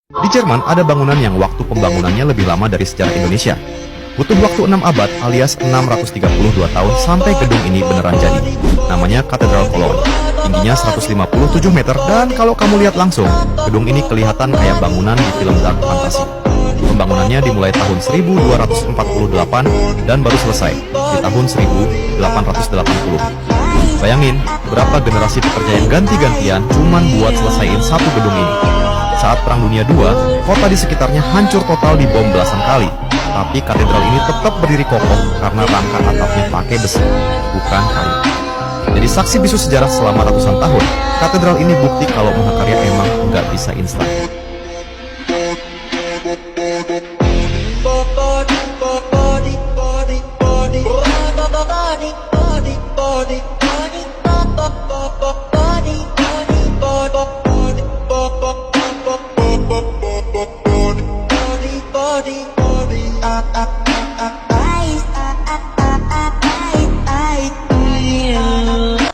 Di Jerman ada bangunan yang waktu pembangunannya lebih lama dari sejarah Indonesia. Butuh waktu 6 abad alias 632 tahun sampai gedung ini beneran jadi. Namanya Katedral Cologne. Tingginya 157 meter dan kalau kamu lihat langsung, gedung ini kelihatan kayak bangunan di film dark fantasy. Pembangunannya dimulai tahun 1248 dan baru selesai di tahun 1880. Bayangin, berapa generasi pekerja yang ganti-gantian cuman buat selesaiin satu gedung ini. Saat Perang Dunia II, kota di sekitarnya hancur total dibom belasan kali. Tapi katedral ini tetap berdiri kokoh karena rangka atapnya pakai besi, bukan kayu. Jadi saksi bisu sejarah selama ratusan tahun, katedral ini bukti kalau mahakarya emang nggak bisa instan. Body,